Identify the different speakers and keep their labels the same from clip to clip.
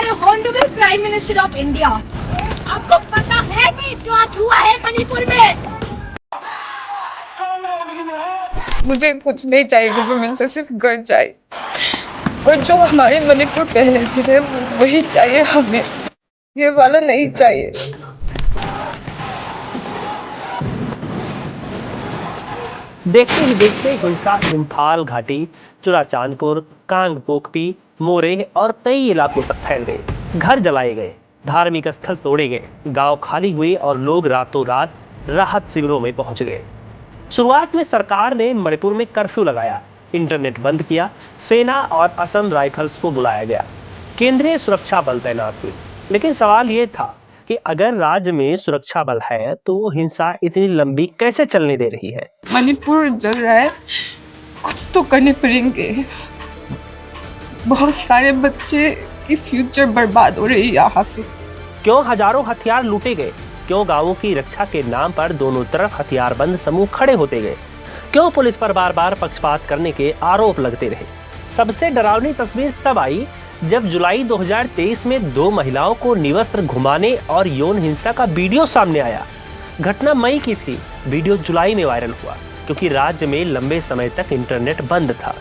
Speaker 1: are going to be Prime Minister of India. आपको पता है कि जो आज हुआ है मणिपुर में?
Speaker 2: मुझे कुछ नहीं चाहिए गवर्नमेंट से, सिर्फ घर चाहिए। और जो हमारे मणिपुर पहले से है वही चाहिए हमें, ये वाला नहीं चाहिए।
Speaker 3: देखते ही देखते हिंसा इम्फाल घाटी, चुराचांदपुर, कांगपोकपी, मोरे और कई इलाकों तक फैल गए। घर जलाए गए, धार्मिक स्थल तोड़े गए, गांव खाली हुए और लोग रातों रात राहत शिविरों में पहुंच गए। शुरुआत में सरकार ने मणिपुर में कर्फ्यू लगाया, इंटरनेट बंद किया, सेना और असम राइफल्स को बुलाया गया, केंद्रीय सुरक्षा बल तैनात हुए। लेकिन सवाल ये था कि अगर राज्य में सुरक्षा बल है तो हिंसा इतनी लंबी कैसे चलने दे रही है?
Speaker 2: मणिपुर जल रहा है, कुछ तो करने पड़ेंगे। बहुत सारे बच्चे की फ्यूचर बर्बाद हो रही है यहाँ से।
Speaker 3: क्यों हजारों हथियार लूटे गए? क्यों गांवों की रक्षा के नाम पर दोनों तरफ हथियारबंद समूह खड़े होते गए? क्यों पुलिस पर बार बार पक्षपात करने के आरोप लगते रहे? सबसे डरावनी तस्वीर तब आई जब जुलाई 2023 में 2 महिलाओं को निवस्त्र घुमाने और यौन हिंसा का वीडियो सामने आया। घटना मई की थी, वीडियो जुलाई में वायरल हुआ क्योंकि राज्य में लंबे समय तक इंटरनेट बंद था।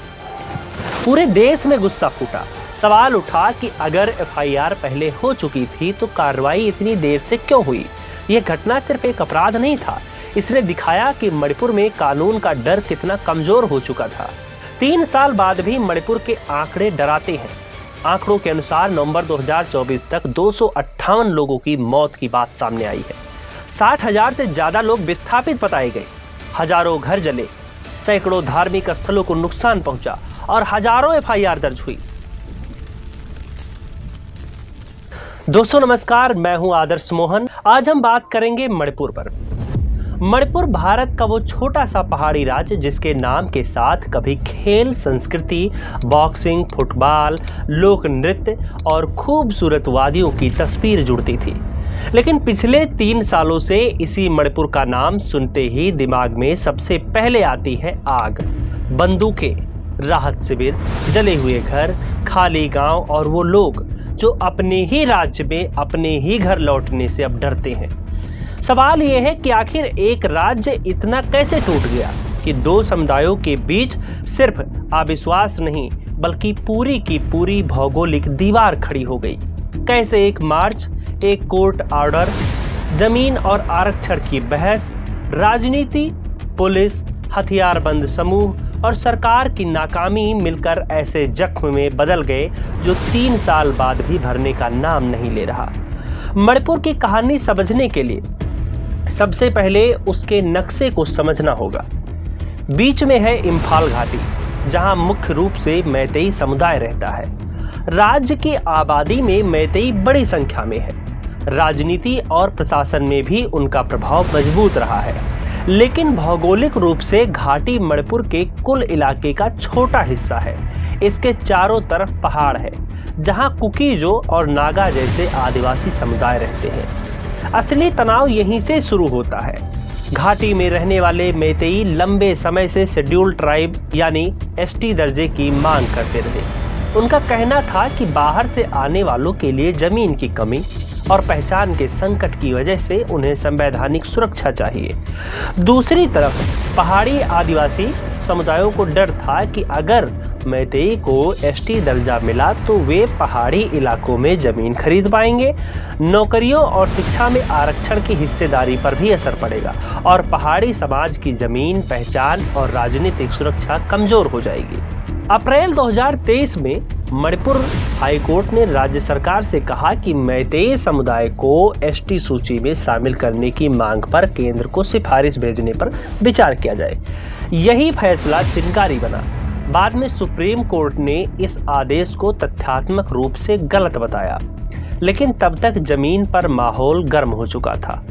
Speaker 3: पूरे देश में गुस्सा फूटा। सवाल उठा कि अगर एफआईआर पहले हो चुकी थी तो कार्रवाई इतनी देर से क्यों हुई? यह घटना सिर्फ एक अपराध नहीं था, इसने दिखाया कि मणिपुर में कानून का डर कितना कमजोर हो चुका था। 3 साल बाद भी मणिपुर के आंकड़े डराते हैं। आंकड़ों के अनुसार नवंबर 2024 तक 258 लोगों की मौत की बात सामने आई है। 60,000 से ज्यादा लोग विस्थापित बताए गए, हजारों घर जले, सैकड़ों धार्मिक स्थलों को नुकसान पहुंचा और हजारों एफआईआर दर्ज हुई। दोस्तों नमस्कार, मैं हूं आदर्श मोहन। आज हम बात करेंगे मणिपुर पर। मणिपुर भारत का वो छोटा सा पहाड़ी राज्य जिसके नाम के साथ कभी खेल, संस्कृति, बॉक्सिंग, फुटबॉल, लोक नृत्य और खूबसूरत वादियों की तस्वीर जुड़ती थी। लेकिन पिछले 3 सालों से इसी मणिपुर का नाम सुनते ही दिमाग में सबसे पहले आती है आग, बंदूकें, राहत शिविर, जले हुए घर, खाली गांव और वो लोग जो अपने ही राज्य में अपने ही घर लौटने से अब डरते हैं। सवाल यह है कि आखिर एक राज्य इतना कैसे टूट गया कि 2 समुदायों के बीच सिर्फ अविश्वास नहीं बल्कि पूरी की पूरी भौगोलिक दीवार खड़ी हो गई? कैसे एक मार्च, एक कोर्ट ऑर्डर, जमीन और आरक्षण की बहस, राजनीति, पुलिस, हथियारबंद समूह और सरकार की नाकामी मिलकर ऐसे जख्म में बदल गए जो 3 साल बाद भी भरने का नाम नहीं ले रहा। मणिपुर की कहानी समझने के लिए सबसे पहले उसके नक्शे को समझना होगा। बीच में है इम्फाल घाटी, जहां मुख्य रूप से मैतेई समुदाय रहता है। राज्य की आबादी में मैतेई बड़ी संख्या में है। राजनीति और प्रशासन में भी उनका प्रभाव मजबूत रहा है। लेकिन भौगोलिक रूप से घाटी मणिपुर के कुल इलाके का छोटा हिस्सा है। इसके चारों तरफ पहाड़ है जहां कुकीजो और नागा जैसे आदिवासी समुदाय रहते हैं। असली तनाव यहीं से शुरू होता है। घाटी में रहने वाले मैतेई लंबे समय से शेड्यूल्ड ट्राइब यानी एसटी दर्जे की मांग करते रहे। उनका कहना था कि बाहर से आने वालों के लिए जमीन की कमी और पहचान के संकट की वजह से उन्हें संवैधानिक सुरक्षा चाहिए। दूसरी तरफ पहाड़ी आदिवासी समुदायों को डर था कि अगर मैतेई को एसटी दर्जा मिला तो वे पहाड़ी इलाकों में जमीन खरीद पाएंगे, नौकरियों और शिक्षा में आरक्षण की हिस्सेदारी पर भी असर पड़ेगा और पहाड़ी समाज की जमीन, पहचान और राजनीतिक सुरक्षा कमजोर हो जाएगी। अप्रैल 2023 में मणिपुर हाईकोर्ट ने राज्य सरकार से कहा कि मैतेई समुदाय को एसटी सूची में शामिल करने की मांग पर केंद्र को सिफारिश भेजने पर विचार किया जाए। यही फैसला चिंगारी बना। बाद में सुप्रीम कोर्ट ने इस आदेश को तथ्यात्मक रूप से गलत बताया, लेकिन तब तक जमीन पर माहौल गर्म हो चुका था।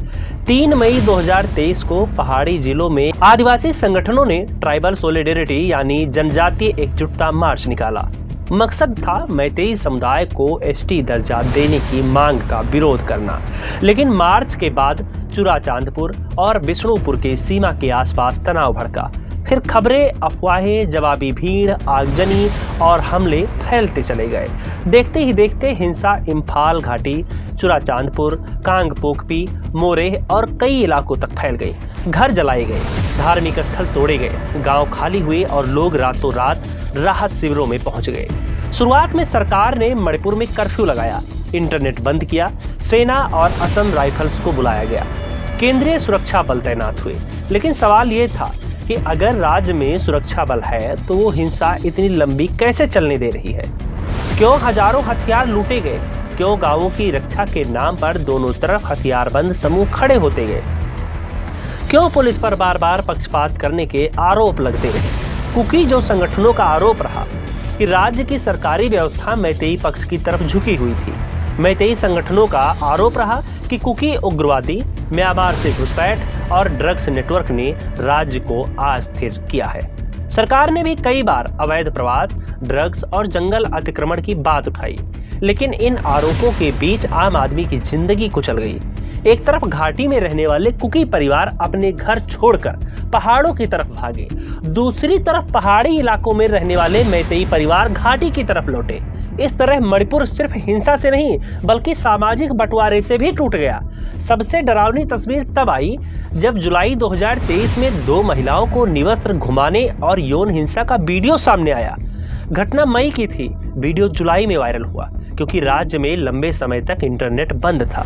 Speaker 3: 3 मई 2023 को पहाड़ी जिलों में आदिवासी संगठनों ने ट्राइबल सोलिडेरिटी यानी जनजातीय एकजुटता मार्च निकाला। मकसद था मैतेई समुदाय को एसटी दर्जा देने की मांग का विरोध करना। लेकिन मार्च के बाद चुराचांदपुर और विष्णुपुर की सीमा के आसपास तनाव भड़का। फिर खबरें, अफवाहें, जवाबी भीड़, आगजनी और हमले फैलते चले गए। देखते ही देखते हिंसा इम्फाल घाटी, चुराचांदपुर, कांगपोकपी, मोरेह और कई इलाकों तक फैल गई। घर जलाए गए, धार्मिक स्थल तोड़े गए, गांव खाली हुए और लोग रातों रात राहत शिविरों में पहुंच गए। शुरुआत में सरकार ने मणिपुर में कर्फ्यू लगाया, इंटरनेट बंद किया, सेना और असम राइफल्स को बुलाया गया, केंद्रीय सुरक्षा बल तैनात हुए। लेकिन सवाल ये था कि अगर राज्य में सुरक्षा बल है तो वो हिंसा इतनी लंबी कैसे चलने दे रही है? क्यों हजारों हथियार लूटे गए? क्यों गांवों की रक्षा के नाम पर दोनों तरफ हथियारबंद समूह खड़े होते गए? क्यों पुलिस पर बार बार पक्षपात करने के आरोप लगते रहे? कुकी जो संगठनों का आरोप रहा कि राज्य की सरकारी व्यवस्था मैतेई पक्ष की तरफ झुकी हुई थी। मैतेई संगठनों का आरोप रहा कि कुकी उग्रवादी, म्यांमार से घुसपैठ और ड्रग्स नेटवर्क ने राज्य को अस्थिर किया है। सरकार ने भी कई बार अवैध प्रवास, ड्रग्स और जंगल अतिक्रमण की बात उठाई, लेकिन इन आरोपों के बीच आम आदमी की जिंदगी कुचल गई। एक तरफ घाटी में रहने वाले कुकी परिवार अपने घर छोड़कर पहाड़ों की तरफ भागे, दूसरी तरफ पहाड़ी इलाकों में रहने वाले मैतेई परिवार घाटी की तरफ लौटे। इस तरह मणिपुर सिर्फ हिंसा से नहीं बल्कि सामाजिक बंटवारे से भी टूट गया। सबसे डरावनी तस्वीर तब आई जब जुलाई 2023 में 2 महिलाओं को निवस्त्र घुमाने और यौन हिंसा का वीडियो सामने आया। घटना मई की थी, वीडियो जुलाई में वायरल हुआ क्योंकि राज्य में लंबे समय तक इंटरनेट बंद था।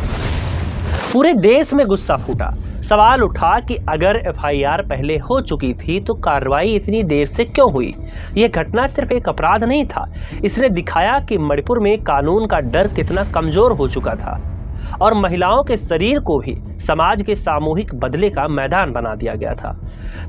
Speaker 3: पूरे देश में गुस्सा फूटा। सवाल उठा कि अगर एफआईआर पहले हो चुकी थी तो कार्रवाई इतनी देर से क्यों हुई? यह घटना सिर्फ एक अपराध नहीं था, इसने दिखाया कि मणिपुर में कानून का डर कितना कमजोर हो चुका था और महिलाओं के शरीर को भी समाज के सामूहिक बदले का मैदान बना दिया गया था।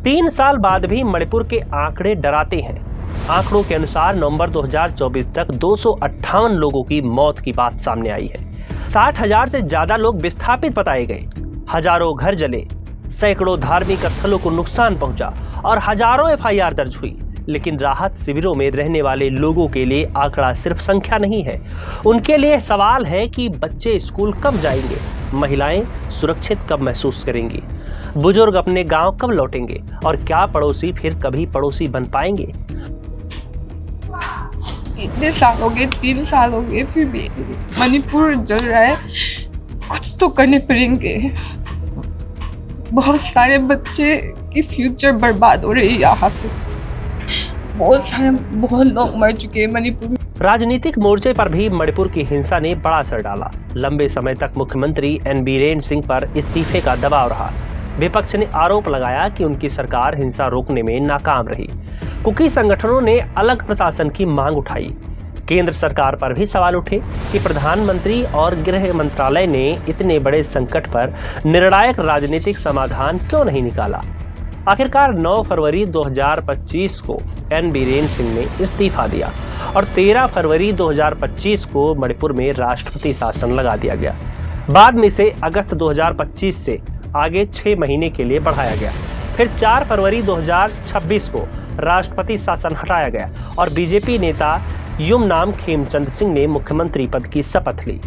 Speaker 3: 3 साल बाद भी मणिपुर के आंकड़े डराते हैं। आंकड़ों के अनुसार नवंबर 2024 तक 258 लोगों की मौत की बात सामने आई है। 60,000 से ज्यादा लोग विस्थापित बताए गए, हजारों घर जले, सैकड़ों धार्मिक स्थलों को नुकसान पहुंचा और हजारों एफआईआर दर्ज हुई। लेकिन राहत शिविरों में रहने वाले लोगों के लिए आंकड़ा सिर्फ संख्या नहीं है, उनके लिए सवाल है कि बच्चे स्कूल कब जाएंगे, महिलाएं सुरक्षित कब महसूस करेंगी, बुजुर्ग अपने गांव कब लौटेंगे और क्या पड़ोसी फिर कभी पड़ोसी बन पाएंगे?
Speaker 2: इतने साल हो गए, 3 साल हो गए, फिर भी मणिपुर जल रहा है। कुछ तो करने पड़ेंगे। बहुत सारे बच्चे की फ्यूचर बर्बाद हो रही है यहाँ से। बहुत लोग मर चुके हैं मणिपुर में।
Speaker 3: राजनीतिक मोर्चे पर भी मणिपुर की हिंसा ने बड़ा असर डाला। लंबे समय तक मुख्यमंत्री एन बीरेन सिंह पर इस्तीफे का दबाव रहा। विपक्ष ने आरोप लगाया कि उनकी सरकार हिंसा रोकने में नाकाम रही। कुकी संगठनों ने अलग प्रशासन की मांग उठाई। केंद्र सरकार पर भी सवाल उठे कि प्रधानमंत्री और गृह मंत्रालय ने इतने बड़े संकट पर निर्णायक राजनीतिक समाधान क्यों नहीं निकाला। आखिरकार 9 फरवरी 2025 को एन बीरेन सिंह ने इस्तीफा दिया और 13 फरवरी 2025 को मणिपुर में राष्ट्रपति शासन लगा दिया गया। बाद में इसे अगस्त 2025 से आगे 6 महीने के लिए बढ़ाया गया। फिर 4 फरवरी 2026 को राष्ट्रपति शासन हटाया गया और बीजेपी नेता युमनाम खेमचंद सिंह ने मुख्यमंत्री पद की शपथ ली।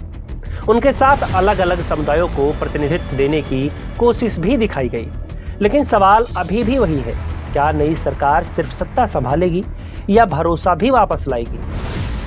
Speaker 3: उनके साथ अलग अलग समुदायों को प्रतिनिधित्व देने की कोशिश भी दिखाई गई। लेकिन सवाल अभी भी वही है, क्या नई सरकार सिर्फ सत्ता संभालेगी या भरोसा भी वापस लाएगी?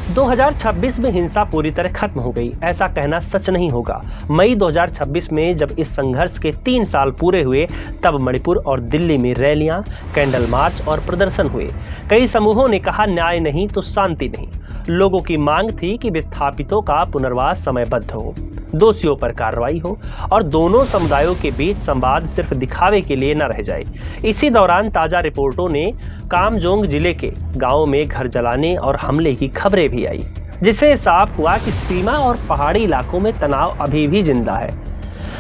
Speaker 3: 2026 में हिंसा पूरी तरह खत्म हो गई, ऐसा कहना सच नहीं होगा। मई 2026 में जब इस संघर्ष के 3 साल पूरे हुए तब मणिपुर और दिल्ली में रैलियां, कैंडल मार्च और प्रदर्शन हुए। कई समूहों ने कहा न्याय नहीं तो शांति नहीं। लोगों की मांग थी कि विस्थापितों का पुनर्वास समयबद्ध हो, दोषियों पर कार्रवाई हो और दोनों समुदायों के बीच संवाद सिर्फ दिखावे के लिए न रह जाए। इसी दौरान ताजा रिपोर्टों ने कामजोंग जिले के गांवों में घर जलाने और हमले की खबरें भी आई, जिससे साफ हुआ कि सीमा और पहाड़ी इलाकों में तनाव अभी भी जिंदा है।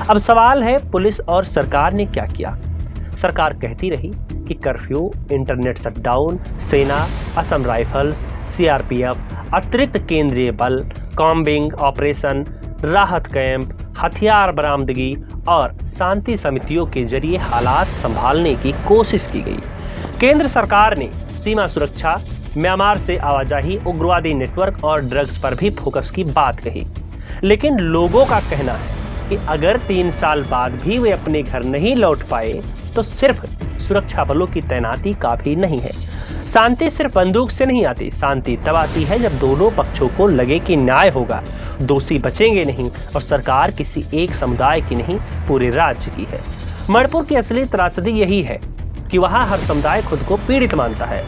Speaker 3: अब सवाल है, पुलिस और सरकार ने क्या किया? सरकार कहती रही कि कर्फ्यू, इंटरनेट शटडाउन, सेना, असम राइफल्स, सीआरपीएफ, अतिरिक्त केंद्रीय बल, कॉम्बिंग ऑपरेशन, राहत कैंप, हथियार बरामदगी और शांति समितियों के जरिए हालात संभालने की कोशिश की गई। केंद्र सरकार ने सीमा सुरक्षा, म्यांमार से आवाजाही, उग्रवादी नेटवर्क और ड्रग्स पर भी फोकस की बात कही। लेकिन लोगों का कहना है कि अगर 3 साल बाद भी वे अपने घर नहीं लौट पाए तो सिर्फ सुरक्षा बलों की तैनाती काफी नहीं है। शांति सिर्फ बंदूक से नहीं आती, शांति तब आती है जब दोनों पक्षों को लगे कि न्याय होगा, दोषी बचेंगे नहीं और सरकार किसी एक समुदाय की नहीं पूरे राज्य की है। मणिपुर की असली त्रासदी यही है कि वहां हर समुदाय खुद को पीड़ित मानता है।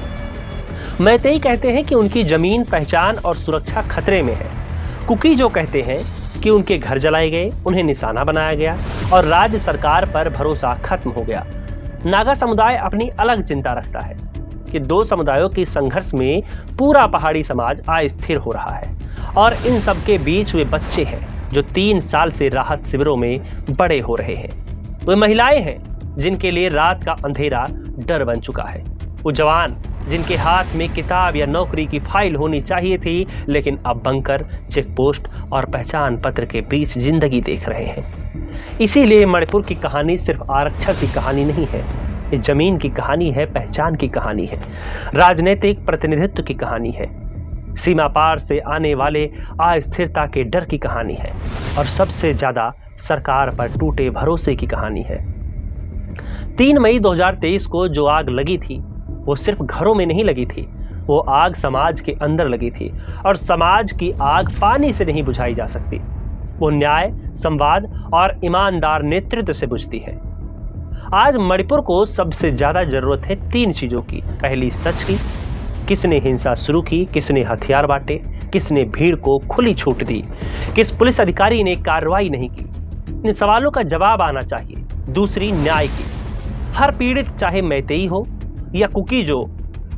Speaker 3: मैतेई कहते हैं कि उनकी जमीन, पहचान और सुरक्षा खतरे में है। कुकी जो कहते हैं कि उनके घर जलाए गए, उन्हें निशाना बनाया गया और राज्य सरकार पर भरोसा खत्म हो गया। नागा समुदाय अपनी अलग चिंता रखता है कि दो समुदायों के संघर्ष में पूरा पहाड़ी समाज अस्थिर हो रहा है और इन सब के बीच वे बच्चे हैं जो 3 साल से राहत शिविरों में बड़े हो रहे हैं। वे महिलाएं हैं जिनके लिए रात का अंधेरा डर बन चुका है। वो जवान जिनके हाथ में किताब या नौकरी की फाइल होनी चाहिए थी, लेकिन अब बंकर, चेक पोस्ट और पहचान पत्र के बीच जिंदगी देख रहे हैं। इसीलिए मणिपुर की कहानी सिर्फ आरक्षण की कहानी नहीं है, ये जमीन की कहानी है, पहचान की कहानी है, राजनीतिक प्रतिनिधित्व की कहानी है, सीमा पार से आने वाले अस्थिरता के डर की कहानी है और सबसे ज्यादा सरकार पर टूटे भरोसे की कहानी है। 3 मई 2023 को जो आग लगी थी वो सिर्फ घरों में नहीं लगी थी, वो आग समाज के अंदर लगी थी और समाज की आग पानी से नहीं बुझाई जा सकती। वो न्याय, संवाद और ईमानदार नेतृत्व से बुझती है। आज मणिपुर को सबसे ज्यादा जरूरत है 3 चीजों की। पहली, सच की। किसने हिंसा शुरू की, किसने हथियार बांटे, किसने भीड़ को खुली छूट दी, किस पुलिस अधिकारी ने कार्रवाई नहीं की। इन सवालों का जवाब आना चाहिए। दूसरी, न्याय की। हर पीड़ित, चाहे मैतेई हो या कुकी, जो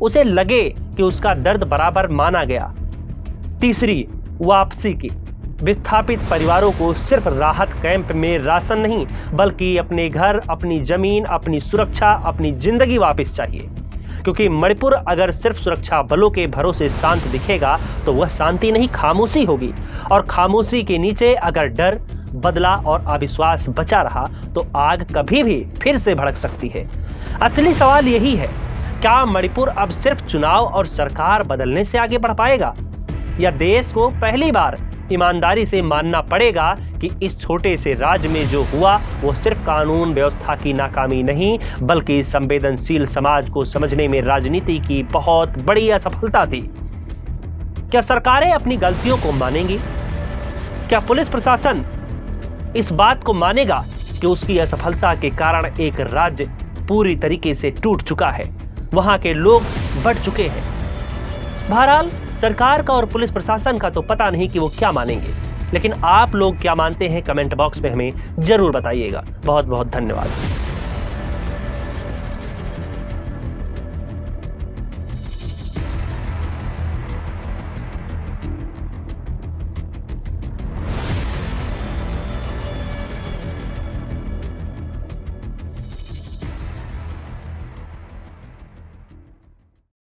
Speaker 3: उसे लगे कि उसका दर्द बराबर माना गया। तीसरी, वापसी की। विस्थापित परिवारों को सिर्फ राहत कैंप में राशन नहीं, बल्कि अपने घर, अपनी जमीन, अपनी सुरक्षा, अपनी जिंदगी वापस चाहिए। क्योंकि मणिपुर अगर सिर्फ सुरक्षा बलों के भरोसे शांत दिखेगा तो वह शांति नहीं, खामोशी होगी। और खामोशी के नीचे अगर डर, बदला और अविश्वास बचा रहा तो आग कभी भी फिर से भड़क सकती है। असली सवाल यही है, क्या मणिपुर अब सिर्फ चुनाव और सरकार बदलने से आगे बढ़ पाएगा, या देश को पहली बार ईमानदारी से मानना पड़ेगा कि इस छोटे से राज्य में जो हुआ वो सिर्फ कानून व्यवस्था की नाकामी नहीं, बल्कि संवेदनशील समाज को समझने में राजनीति की बहुत बड़ी असफलता थी। क्या सरकारें अपनी गलतियों को मानेंगी? क्या पुलिस प्रशासन इस बात को मानेगा कि उसकी असफलता के कारण एक राज्य पूरी तरीके से टूट चुका है, वहां के लोग बढ़ चुके हैं? बहरहाल सरकार का और पुलिस प्रशासन का तो पता नहीं कि वो क्या मानेंगे, लेकिन आप लोग क्या मानते हैं कमेंट बॉक्स में हमें जरूर बताइएगा। बहुत बहुत धन्यवाद।